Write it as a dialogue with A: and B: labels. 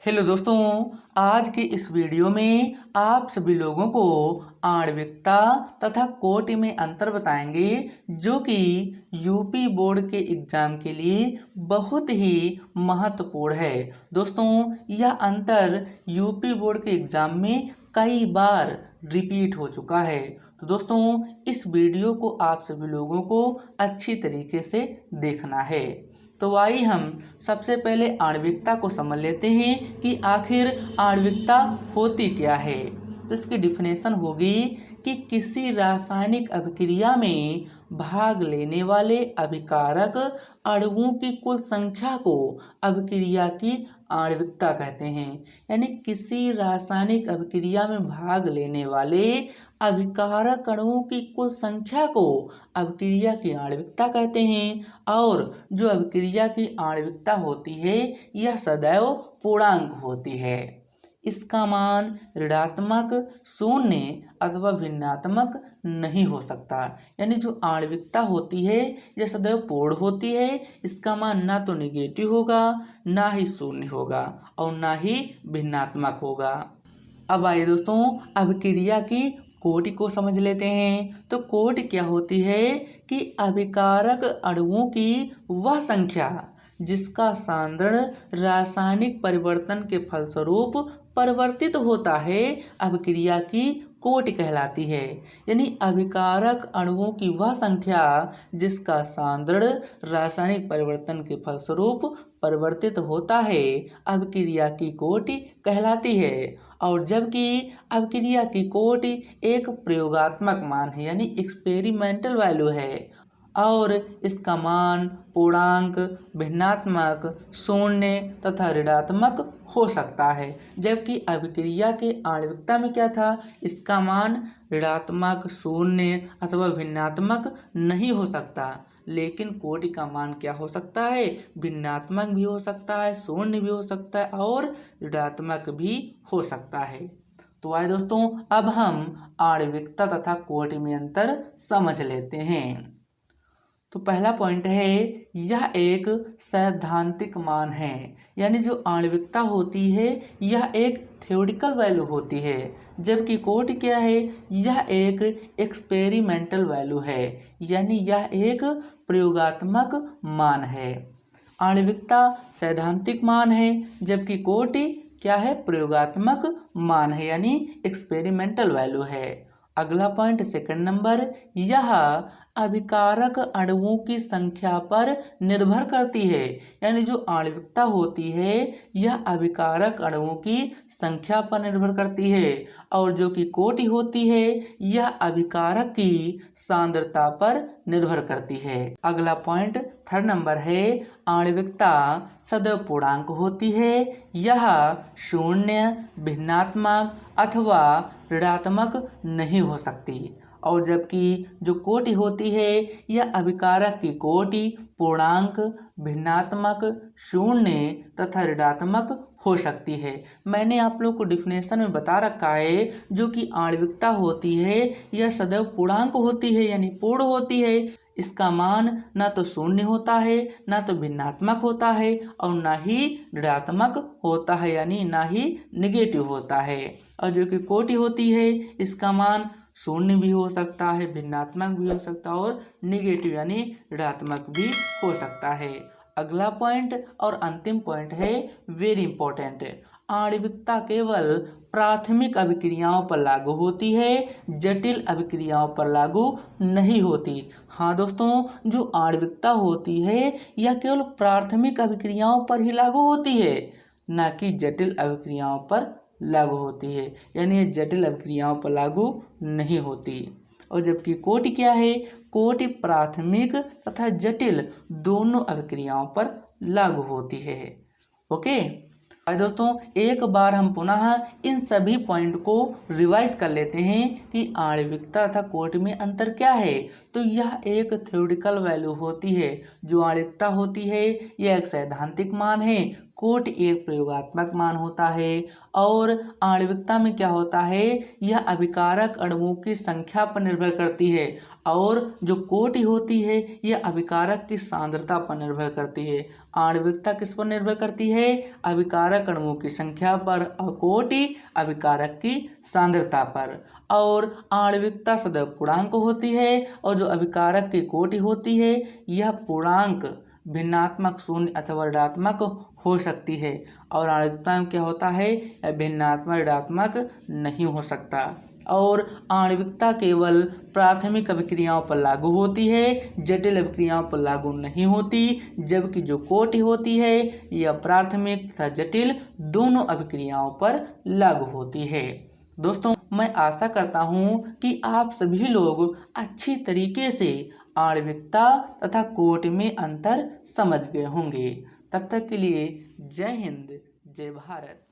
A: Hello दोस्तों, आज के इस वीडियो में आप सभी लोगों को आणविकता तथा कोटि में अंतर बताएंगे जो कि यूपी बोर्ड के एग्जाम के लिए बहुत ही महत्वपूर्ण है। दोस्तों, यह अंतर यूपी बोर्ड के एग्जाम में कई बार रिपीट हो चुका है। तो दोस्तों, इस वीडियो को आप सभी लोगों को अच्छी तरीके से देखना है। तो आइए हम सबसे पहले आणविकता को समझ लेते हैं कि आखिर आणविकता होती क्या है। तो इसकी डिफिनेशन होगी कि किसी रासायनिक अभिक्रिया में भाग लेने वाले अभिकारक अणुओं की कुल संख्या को अभिक्रिया की आणविकता कहते हैं। यानी किसी रासायनिक अभिक्रिया में भाग लेने वाले अभिकारक अणुओं की कुल संख्या को अभिक्रिया की आणविकता कहते हैं। और जो अभिक्रिया की आणविकता होती है यह सदैव पूर्णांक होती है। इसका मान ऋणात्मक, शून्य अथवा भिन्नात्मक नहीं हो सकता। यानी जो आणविकता होती है यह सदैव पूर्ण होती है। इसका मान ना तो निगेटिव होगा, ना ही शून्य होगा और ना ही भिन्नात्मक होगा। अब आइए दोस्तों, अभिक्रिया की कोटि को समझ लेते हैं। तो कोटि क्या होती है कि अभिकारक अणुओं की वह संख्या जिसका सांद्रण रासायनिक परिवर्तन के फलस्वरूप परिवर्तित होता है अभिक्रिया की कोटि कहलाती है। यानी अभिकारक अणुओं की वह संख्या जिसका सांद्रण रासायनिक परिवर्तन के फलस्वरूप परिवर्तित होता है अभिक्रिया की कोटि कहलाती है। और जबकि अभिक्रिया की कोटि एक प्रयोगात्मक मान है, यानी एक्सपेरिमेंटल वैल्यू है और इसका मान पूर्णांक, भिन्नात्मक, शून्य तथा ऋणात्मक हो सकता है। जबकि अभिक्रिया के आणविकता में क्या था, इसका मान ऋणात्मक, शून्य अथवा भिन्नात्मक नहीं हो सकता, लेकिन कोटि का मान क्या हो सकता है, भिन्नात्मक भी हो सकता है, शून्य भी हो सकता है और ऋणात्मक भी हो सकता है। तो आइए दोस्तों, अब हम आणविकता तथा कोटि में अंतर समझ लेते हैं। तो पहला पॉइंट है, यह एक सैद्धांतिक मान है। यानी जो आणविकता होती है यह एक थ्योरेटिकल वैल्यू होती है, जबकि कोटि क्या है, यह एक एक्सपेरिमेंटल वैल्यू है। यानी यह एक प्रयोगात्मक मान है। आणविकता सैद्धांतिक मान है जबकि कोटि क्या है, प्रयोगात्मक मान है, यानी एक्सपेरिमेंटल वैल्यू है। अगला पॉइंट, सेकंड नंबर, यह अभिकारक अणुओं की संख्या पर निर्भर करती है। यानी जो आणविकता होती है यह अभिकारक अणुओं की संख्या पर निर्भर करती है और जो कि कोटि होती है यह अभिकारक की सांद्रता पर निर्भर करती है। अगला पॉइंट, थर्ड नंबर है, आणविकता सदैव पूर्णांक होती है। यह शून्य, भिन्नात्मक अथवा ऋणात्मक नहीं हो सकती। और जबकि जो कोटि होती है यह अभिकारक की कोटि पूर्णांक, भिन्नात्मक, शून्य तथा ऋणात्मक हो सकती है। मैंने आप लोग को डिफिनेशन में बता रखा है, जो कि आणविकता होती है यह सदैव पूर्णांक होती है, यानी पूर्ण होती है। इसका मान ना तो शून्य होता है, ना तो भिन्नात्मक होता है और ना ही ऋणात्मक होता है, यानी ना ही निगेटिव होता है। और जो कि कोटि होती है इसका मान शून्य भी हो सकता है, भिन्नात्मक भी हो सकता है और निगेटिव यानी ऋणात्मक भी हो सकता है। अगला पॉइंट और अंतिम पॉइंट है, वेरी इंपॉर्टेंट, आणविकता केवल प्राथमिक अभिक्रियाओं पर लागू होती है, जटिल अभिक्रियाओं पर लागू नहीं होती। हाँ दोस्तों, जो आणविकता होती है यह केवल प्राथमिक अभिक्रियाओं पर ही लागू होती है, ना कि जटिल अभिक्रियाओं पर लागू होती है। यानी ये जटिल अभिक्रियाओं पर लागू नहीं होती। और जबकि कोटि क्या है, कोटि प्राथमिक तथा जटिल दोनों अभिक्रियाओं पर लागू होती है। ओके दोस्तों, एक बार हम पुनः इन सभी पॉइंट को रिवाइज कर लेते हैं कि आणविकता तथा कोटि में अंतर क्या है। तो यह एक थ्योरेटिकल वैल्यू होती है। जो आणविकता होती है यह एक सैद्धांतिक मान है। कोटि एक प्रयोगात्मक मान होता है। और आणविकता में क्या होता है, यह अभिकारक अणुओं की संख्या पर निर्भर करती है। और जो कोटि होती है यह अभिकारक की सांद्रता पर निर्भर करती है। आणविकता किस पर निर्भर करती है, अभिकारक अणुओं की संख्या पर, और कोटि अभिकारक की सांद्रता पर। और आणविकता सदैव पूर्णांक होती है, और जो अभिकारक की कोटि होती है यह पूर्णांक भिन्नात्मक शून्य अथवा ऋणात्मक हो सकती है। और आणविकता में क्या होता है, यह भिन्नात्मक ऋणात्मक नहीं हो सकता। और आणविकता केवल प्राथमिक अभिक्रियाओं पर लागू होती है, जटिल अभिक्रियाओं पर लागू नहीं होती। जबकि जो कोटि होती है यह प्राथमिक तथा जटिल दोनों अभिक्रियाओं पर लागू होती है। दोस्तों, मैं आशा करता हूँ कि आप सभी लोग अच्छी तरीके से आणविकता तथा कोटि में अंतर समझ गए होंगे। तब तक के लिए जय हिंद, जय भारत।